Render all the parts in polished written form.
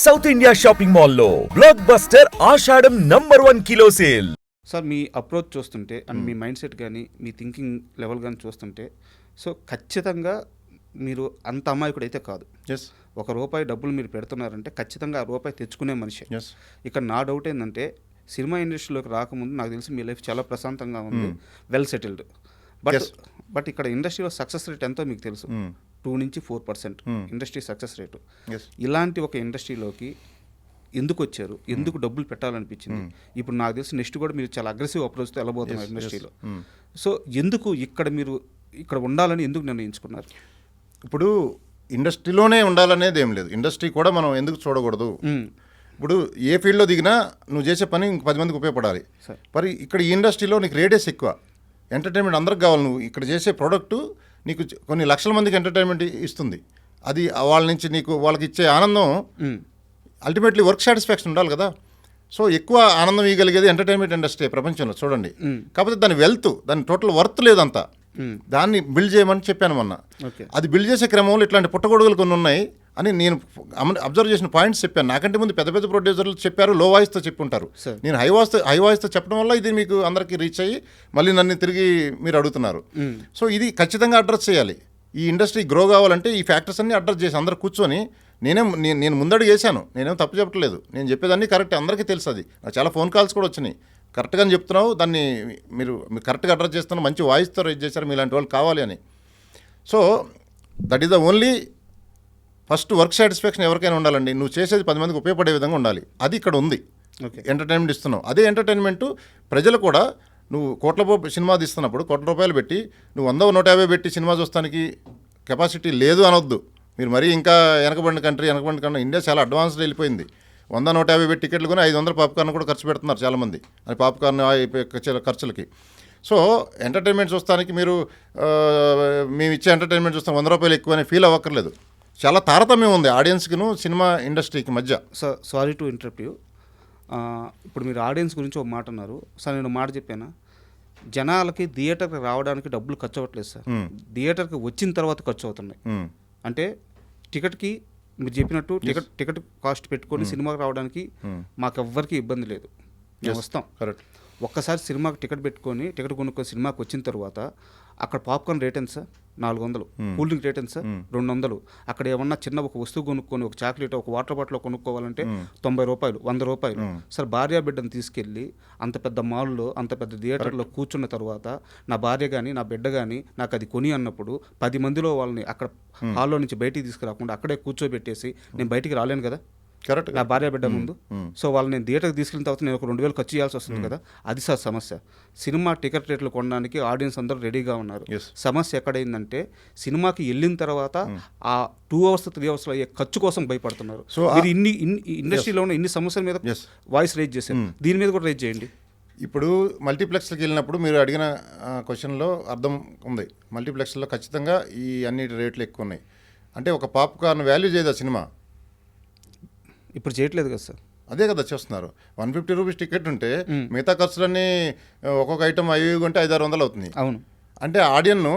South India shopping మాల్లో block buster ఆషాఢం #1 kilo sale. Sir మీ approach చూస్తుంటే and me mind set కానీ మీ thinking level కానీ చూస్తుంటే సో ఖచ్చితంగా మీరు అంత అమాయకుడు అయితే కాదు. ఎస్ ₹1 డబ్బులు మీరు పెడుతున్నారంటే ఖచ్చితంగా ఆ రూపాయి తెచ్చుకునే మనిషి. ఎస్ ఇక్కడ నా డౌట్ ఏంటంటే సినిమా ఇండస్ట్రీలోకి రాకముందు నాకు తెలిసి మీ లైఫ్ చాలా ప్రశాంతంగా ఉంది, వెల్ సెటిల్డ్. బట్ ఇక్కడ ఇండస్ట్రీలో సక్సెస్ రేట్ ఎంతో మీకు తెలుసు, 2 నుంచి 4% ఇండస్ట్రీ సక్సెస్ రేటు. ఎస్ ఇలాంటి ఒక ఇండస్ట్రీలోకి ఎందుకు వచ్చారు, ఎందుకు డబ్బులు పెట్టాలనిపించింది? ఇప్పుడు నాకు తెలిసి నెక్స్ట్ కూడా మీరు చాలా అగ్రెసివ్ అప్రోచ్తో వెళ్ళబోతున్నారు ఇండస్ట్రీలో. సో ఎందుకు మీరు ఇక్కడ ఉండాలని ఎందుకు నిర్ణయించుకున్నారు? ఇప్పుడు ఇండస్ట్రీలోనే ఉండాలనేది ఏం లేదు, ఇండస్ట్రీ కూడా మనం ఎందుకు చూడకూడదు. ఇప్పుడు ఏ ఫీల్డ్లో దిగినా నువ్వు చేసే పని ఇంక 10 మందికి ఉపయోగపడాలి. మరి ఇక్కడ ఈ ఇండస్ట్రీలో నీకు రేడియస్ ఎక్కువ, ఎంటర్టైన్మెంట్ అందరికి కావాలి. నువ్వు ఇక్కడ చేసే ప్రోడక్టు నీకు కొన్ని లక్షల మందికి ఎంటర్టైన్మెంట్ ఇస్తుంది. అది వాళ్ళ నుంచి నీకు వాళ్ళకి ఇచ్చే ఆనందం అల్టిమేట్లీ వర్క్ సాటిస్ఫాక్షన్ ఉండాలి కదా. సో ఎక్కువ ఆనందం ఇవ్వగలిగేది ఎంటర్టైన్మెంట్ ఇండస్ట్రీ ప్రపంచంలో చూడండి. కాకపోతే దాని వెల్త్, దాని టోటల్ వర్త్ లేదంతా. దాన్ని బిల్డ్ చేయమని చెప్పాను మొన్న. అది బిల్డ్ చేసే క్రమంలో ఇట్లాంటి పుట్టగొడుగులు కొన్ని ఉన్నాయి అని నేను అబ్జర్వ్ చేసిన పాయింట్స్ చెప్పాను. నాకంటే ముందు పెద్ద పెద్ద ప్రొడ్యూసర్లు చెప్పారు, లో వాయిస్తో చెప్పుంటారు. నేను హై వాయిస్తో చెప్పడం వల్ల ఇది మీకు అందరికీ రీచ్ అయ్యి మళ్ళీ నన్ను తిరిగి మీరు అడుగుతున్నారు. సో ఇది ఖచ్చితంగా అడ్రస్ చేయాలి. ఈ ఇండస్ట్రీ గ్రో కావాలంటే ఈ ఫ్యాక్టర్స్ అన్ని అడ్రస్ చేసి అందరు కూర్చొని నేను ముందడుగు వేసాను. నేనేం తప్పు చెప్పట్లేదు, నేను చెప్పేదాన్ని కరెక్ట్, అందరికీ తెలుసు. అది నాకు చాలా ఫోన్ కాల్స్ కూడా వచ్చినాయి. కరెక్ట్గా చెప్తున్నావు, దాన్ని మీరు కరెక్ట్గా అడ్రస్ చేస్తున్నారు, మంచి వాయిస్తో రైజ్ చేశారు, మీలాంటి వాళ్ళు కావాలి అని. So that is the only first work satisfaction ఎవరికైనా ఉండాలండి. నువ్వు చేసేది 10 మందికి ఉపయోగపడే విధంగా ఉండాలి. అది ఇక్కడ ఉంది. ఎంటర్టైన్మెంట్ ఇస్తున్నావు, అదే ఎంటర్టైన్మెంట్ ప్రజలు కూడా. నువ్వు సినిమా తీస్తున్నప్పుడు ₹1,00,00,000 పెట్టి నువ్వు 100-150 పెట్టి సినిమా చూస్తానికి కెపాసిటీ లేదు అనొద్దు. మీరు మరీ ఇంకా వెనకబడిన కంట్రీ ఇండియా చాలా అడ్వాన్స్డ్ వెళ్ళిపోయింది. 100-150 పెట్టి టికెట్లు కొని 500 పాప్కార్న్ కూడా ఖర్చు పెడుతున్నారు చాలామంది, అది పాప్కార్న్ ఖర్చులకి. సో ఎంటర్టైన్మెంట్ చూస్తానికి మీరు మేము ఇచ్చే ఎంటర్టైన్మెంట్ చూస్తాం ₹100 ఎక్కువ అని ఫీల్ అవ్వక్కర్లేదు. చాలా తారతమ్యం ఉంది ఆడియన్స్కిను సినిమా ఇండస్ట్రీకి మధ్య. Sorry to interrupt you. ఇప్పుడు మీరు ఆడియన్స్ గురించి ఒక మాట అన్నారు సార్. నేను మాట చెప్పానా, జనాలకి థియేటర్కి రావడానికి డబ్బులు ఖర్చు అవ్వట్లేదు సార్, థియేటర్కి వచ్చిన తర్వాత ఖర్చు అవుతున్నాయి. అంటే టికెట్కి మీరు చెప్పినట్టు టికెట్ కాస్ట్ పెట్టుకొని సినిమాకి రావడానికి మాకు ఎవ్వరికి ఇబ్బంది లేదు, మేము వస్తాం. కరెక్ట్. ఒక్కసారి సినిమాకి టికెట్ కొనుక్కొని సినిమాకి వచ్చిన తర్వాత అక్కడ పాప్కార్న్ రేట్ ఎంత సార్? 400. కూల్ డ్రింక్ రేట్ ఎంత సార్? 200. అక్కడ ఏమన్నా చిన్న ఒక వస్తువు కొనుక్కొని, ఒక చాక్లెట్, ఒక వాటర్ బాటిల్ కొనుక్కోవాలంటే ₹90, ₹100. సార్ భార్య బిడ్డను తీసుకెళ్ళి అంత పెద్ద మాల్లో, అంత పెద్ద థియేటర్లో కూర్చున్న తర్వాత నా భార్య కానీ నా బిడ్డ కానీ నాకు అది కొని అన్నప్పుడు 10 మందిలో వాళ్ళని అక్కడ హాల్లో నుంచి బయటికి తీసుకురాకుండా అక్కడే కూర్చోబెట్టేసి నేను బయటికి రాలేను కదా కరెక్ట్, నా భార్య బిడ్డ ముందు. సో వాళ్ళు నేను థియేటర్కి తీసుకెళ్ళిన తర్వాత నేను ఒక 2,000 ఖర్చు చేయాల్సి వస్తుంది కదా. అది సార్ సమస్య. సినిమా టికెట్ రేట్లు కొనడానికి ఆడియన్స్ అందరూ రెడీగా ఉన్నారు. సమస్య ఎక్కడైందంటే సినిమాకి వెళ్ళిన తర్వాత ఆ 2 hours 3 hours అయ్యే ఖర్చు కోసం భయపడుతున్నారు. సో మీరు ఇన్ని ఇండస్ట్రీలో ఉన్న ఇన్ని సమస్యల మీద వాయిస్ రేజ్ చేశారు, దీని మీద కూడా రేజ్ చేయండి. ఇప్పుడు మల్టీప్లెక్స్కి వెళ్ళినప్పుడు మీరు అడిగిన క్వశ్చన్లో అర్థం ఉంది. మల్టీప్లెక్స్లో ఖచ్చితంగా ఈ అన్నిటి రేట్లు ఎక్కువ ఉన్నాయి. అంటే ఒక పాప్కార్న్ వాల్యూ చేయదా సినిమా? ఇప్పుడు చేయట్లేదు కదా సార్. అదే కదా చేస్తున్నారు. ₹150 టికెట్ ఉంటే మిగతా ఖర్చులన్నీ ఒక్కొక్క ఐటమ్ 5 కొంటే 500-600 అవుతుంది. అవును. అంటే ఆడియన్ను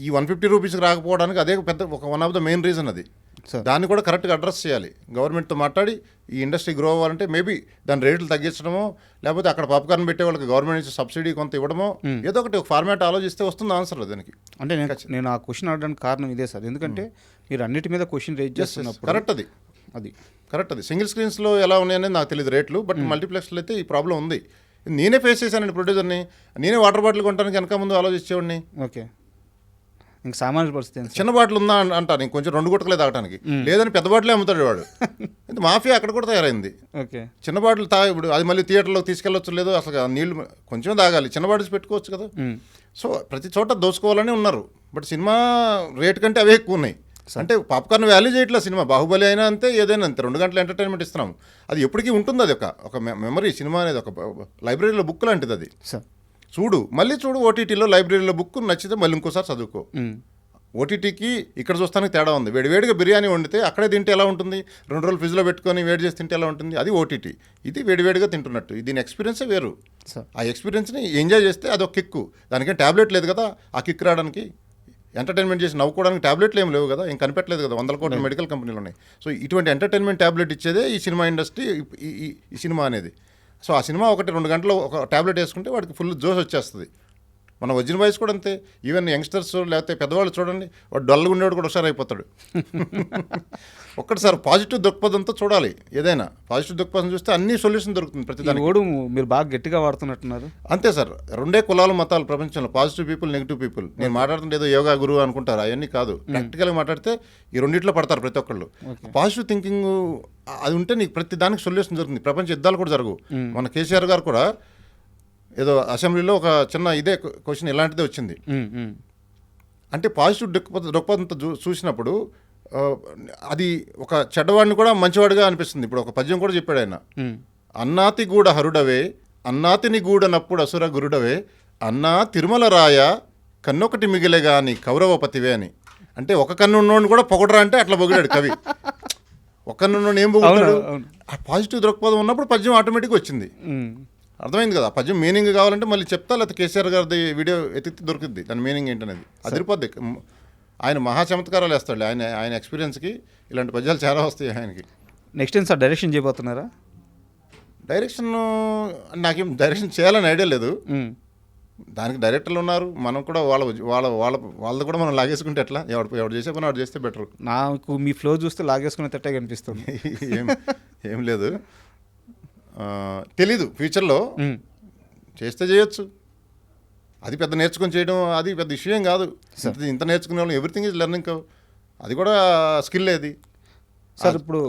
ఈ ₹150 రాకపోవడానికి అదే పెద్ద one of the main reason. అది దాన్ని కూడా కరెక్ట్గా అడ్రస్ చేయాలి. గవర్నమెంట్తో మాట్లాడి ఈ ఇండస్ట్రీ గ్రో అవ్వాలంటే మేబీ దాని రేట్లు తగ్గించడమో, లేకపోతే అక్కడ పాప్కార్న్ పెట్టే వాళ్ళకి గవర్నమెంట్ నుంచి సబ్సిడీ కొంత ఇవ్వడమో, ఏదో ఒకటి ఒక ఫార్మాట్ ఆలోచిస్తే వస్తుంది ఆన్సర్ దానికి. అంటే నేను ఆ క్వశ్చన్ అడగడానికి కారణం ఇదే సార్. ఎందుకంటే మీరు అన్నిటి మీద క్వశ్చన్ రేజ్ చేస్తున్నప్పుడు కరెక్ట్, అది కరెక్ట్. అది సింగిల్ స్క్రీన్స్లో ఎలా ఉన్నాయనేది నాకు తెలియదు రేట్లు, బట్ మల్టీప్లెక్స్లో అయితే ఈ ప్రాబ్లం ఉంది. నేనే ఫేస్ చేశానండి ప్రొడ్యూసర్ని. నేనే వాటర్ బాటిల్ కొనడానికి వెనక ముందు ఆలోచించేవాడిని. ఓకే, ఇంకా సామాన్య పరిస్థితి. చిన్న బాటిల్ ఉందా అంటాను, ఇంకొంచెం 2 గుట్టలే తాగడానికి, లేదని పెద్ద బాటిలే అమ్ముతాడు వాడు. ఇది మాఫియా అక్కడ కూడా తయారైంది. ఓకే, చిన్న బాటిల్ ఇప్పుడు అది మళ్ళీ థియేటర్లోకి తీసుకెళ్ళొచ్చు, లేదు అసలు నీళ్ళు కొంచెం తాగాలి, చిన్న బాటిల్స్ పెట్టుకోవచ్చు కదా. సో ప్రతి చోట దోచుకోవాలని ఉన్నారు, బట్ సినిమా రేట్ కంటే అవే ఎక్కువ ఉన్నాయి. అంటే పాప్కార్న్ వాల్యూ చేయట్లేదు సినిమా. బాహుబలి అయినా అంతే, ఏదైనా అంతే, 2 గంటల ఎంటర్టైన్మెంట్ ఇస్తున్నాం. అది ఎప్పటికీ ఉంటుంది. అది ఒక మెమరీ. సినిమా అనేది ఒక లైబ్రరీలో బుక్ లాంటిది. అది చూడు, మళ్ళీ చూడు, ఓటీటీలో లైబ్రరీలో బుక్ నచ్చితే మళ్ళీ ఇంకోసారి చదువుకో. ఓటీటీకి ఇక్కడ చూస్తానికి తేడా ఉంది. వేడివేడిగా బిర్యానీ వండితే అక్కడే తింటే ఎలా ఉంటుంది, 2 రోజులు ఫ్రిడ్జ్లో పెట్టుకొని వేడి చేసి తింటే ఎలా ఉంటుంది, అది ఓటీటీ. ఇది వేడివేడిగా తింటున్నట్టు. దీని ఎక్స్పీరియన్సే వేరు. ఆ ఎక్స్పీరియన్స్ని ఎంజాయ్ చేస్తే అదొక కిక్కు. దానికేం ట్యాబ్లెట్ లేదు కదా ఆ కిక్ రావడానికి. ఎంటర్టైన్మెంట్ చేసి నవ్వుకోవడానికి టాబ్లెట్లు ఏం లేవు కదా, ఏం కనిపెట్టలేదు కదా, 100 కోట్ల మెడికల్ కంపెనీలు ఉన్నాయి. సో ఇటువంటి ఎంటర్టైన్మెంట్ టాబ్లెట్ ఇచ్చేదే ఈ సినిమా ఇండస్ట్రీ, ఈ సినిమా అనేది. సో ఆ సినిమా 1-2 గంటలు ఒక టాబ్లెట్ వేసుకుంటే వాడికి ఫుల్ జోష్ వచ్చేస్తుంది. మన ఒరిజినల్ వాయిస్ కూడా అంతే. ఈవెన్ యంగ్స్టర్స్ లేకపోతే పెద్దవాళ్ళు చూడండి, వాడు డల్గా ఉండేవాడు కూడా హుషారు అయిపోతాడు. ఒక్కటిసారి పాజిటివ్ దృక్పథంతో చూడాలి. ఏదైనా పాజిటివ్ దృక్పథం చూస్తే అన్ని సొల్యూషన్ దొరుకుతుంది ప్రతిదానికి. ఓడు మీరు బాగా గట్టిగా వాడుతున్నట్టున్నారు. అంతే సార్, 2 కులాలు మతాలు ప్రపంచంలో, పాజిటివ్ పీపుల్, నెగిటివ్ పీపుల్. నేను మాట్లాడుతుంటే ఏదో యోగా గురువు అనుకుంటారు, అవన్నీ కాదు. ప్రాక్టికల్గా మాట్లాడితే ఈ రెండిట్లో పడతారు ప్రతి ఒక్కళ్ళు. పాజిటివ్ థింకింగ్ అది ఉంటే నీకు ప్రతి దానికి సొల్యూషన్ దొరుకుతుంది. ప్రపంచ యుద్ధాలు కూడా జరగవు. మన కేసీఆర్ గారు కూడా ఏదో అసెంబ్లీలో ఒక చిన్న ఇదే క్వశ్చన్ ఇలాంటిదే వచ్చింది. అంటే పాజిటివ్ దృక్పథంతో చూసినప్పుడు అది ఒక చెడ్డవాడిని కూడా మంచివాడిగా అనిపిస్తుంది. ఇప్పుడు ఒక పద్యం కూడా చెప్పాడు ఆయన, అన్నాతి గూడ హరుడవే అన్నాతిని గూడనప్పుడు అసుర గురుడవే అన్నా తిరుమల రాయ కన్నొకటి మిగిలే గాని కౌరవపతివే అని. అంటే ఒక కన్ను ఉన్నోడిని కూడా పొగడరా అంటే అట్లా పొగిడాడు కవి. ఒక కన్ను ఉన్నోడిని ఏం పొగుడాడు? ఆ పాజిటివ్ దృక్పథం ఉన్నప్పుడు పద్యం ఆటోమేటిక్గా వచ్చింది. అర్థమైంది కదా. పద్యం మీనింగ్ కావాలంటే మళ్ళీ చెప్తా, లేకపోతే కేసీఆర్ గారిది వీడియో ఎత్తితే దొరుకుద్ది దాని మీనింగ్ ఏంటనేది. అదిరిపోద్ది. ఆయన మహా చమత్కారాలు వేస్తాడు. ఆయన ఎక్స్పీరియన్స్కి ఇలాంటి పద్యాలు చాలా వస్తాయి ఆయనకి. నెక్స్ట్ ఏం సార్, డైరెక్షన్ చేయబోతున్నారా? డైరెక్షన్ నాకేం డైరెక్షన్ చేయాలని ఐడియా లేదు. దానికి డైరెక్టర్లు ఉన్నారు, మనం కూడా వాళ్ళది కూడా మనం లాగేసుకుంటే ఎట్లా? ఎవడు చేసే పని వాడు చేస్తే బెటర్. నాకు మీ ఫ్లో చూస్తే లాగేసుకునే తట్టే కనిపిస్తుంది. ఏం లేదు, తెలీదు. ఫ్యూచర్లో చేస్తే చేయొచ్చు. అది పెద్ద నేర్చుకొని చేయడం అది పెద్ద విషయం కాదు. ఇంత నేర్చుకునే వాళ్ళు ఎవ్రీథింగ్ ఈజ్ లెర్నింగ్. అది కూడా స్కిల్. అది సార్ ఇప్పుడు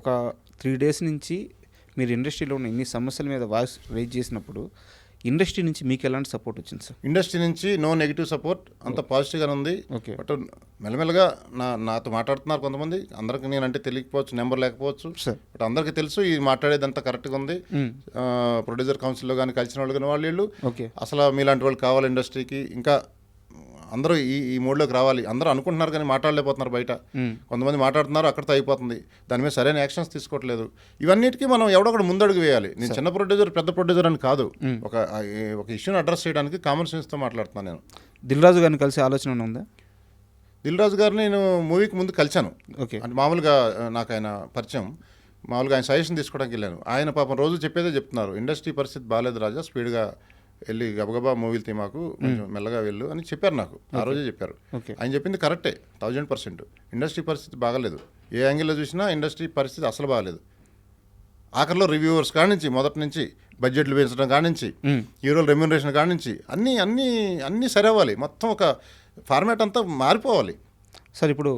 ఒక 3 days నుంచి మీరు ఇండస్ట్రీలో ఉన్న ఇన్ని సమస్యల మీద వాయిస్ రైజ్ చేసినప్పుడు ఇండస్ట్రీ నుంచి మీకు ఎలాంటి సపోర్ట్ వచ్చింది సార్? ఇండస్ట్రీ నుంచి నో నెగిటివ్ సపోర్ట్, అంత పాజిటివ్గానే ఉంది. ఓకే. బట్ మెల్లమెల్లగా నాతో మాట్లాడుతున్నారు కొంతమంది. అందరికి నేనంటే తెలియకపోవచ్చు, నెంబర్ లేకపోవచ్చు, బట్ అందరికీ తెలుసు ఇది మాట్లాడేదంతా కరెక్ట్గా ఉంది. ప్రొడ్యూసర్ కౌన్సిల్లో కానీ కలిసిన వాళ్ళు కానీ వాళ్ళు అసలు మీలాంటి వాళ్ళు కావాలి ఇండస్ట్రీకి, ఇంకా అందరూ ఈ మోడ్లోకి రావాలి. అందరూ అనుకుంటున్నారు కానీ మాట్లాడలేకపోతున్నారు బయట. కొంతమంది మాట్లాడుతున్నారు, అక్కడితో అయిపోతుంది. దాని మీద సరైన యాక్షన్స్ తీసుకోవట్లేదు. ఇవన్నిటికీ మనం ఎవడొకడు ముందడుగు వేయాలి. నేను చిన్న ప్రొడ్యూసర్ పెద్ద ప్రొడ్యూసర్ అని కాదు, ఒక ఇష్యూని అడ్రస్ చేయడానికి కామన్ సెన్స్తో మాట్లాడుతున్నాను. నేను దిల్ రాజు గారిని కలిసే ఆలోచన ఉందా? దిల్ రాజు గారిని నేను మూవీకి ముందు కలిశాను. ఓకే. అంటే మామూలుగా నాకు ఆయన పరిచయం, మామూలుగా ఆయన సజెషన్ తీసుకోవడానికి వెళ్ళాను. ఆయన పాపం రోజు చెప్పేదే చెప్తున్నారు, ఇండస్ట్రీ పరిస్థితి బాగాలేదు రాజా, స్పీడ్గా వెళ్ళి గబగబా మూవీలు తీమాకు, మెల్లగా వెళ్ళు అని చెప్పారు నాకు. ఆ రోజే చెప్పారు. ఆయన చెప్పింది కరెక్టే 1000%. ఇండస్ట్రీ పరిస్థితి బాగాలేదు. ఏ యాంగిల్లో చూసినా ఇండస్ట్రీ పరిస్థితి అసలు బాగాలేదు. ఆఖరిలో రివ్యూవర్స్ కానించి, మొదటి నుంచి బడ్జెట్లు పెంచడం కానించి, హీరోల రెమ్యూనరేషన్ కానించి అన్నీ సరే అవ్వాలి. మొత్తం ఒక ఫార్మాట్ అంతా మారిపోవాలి సార్. ఇప్పుడు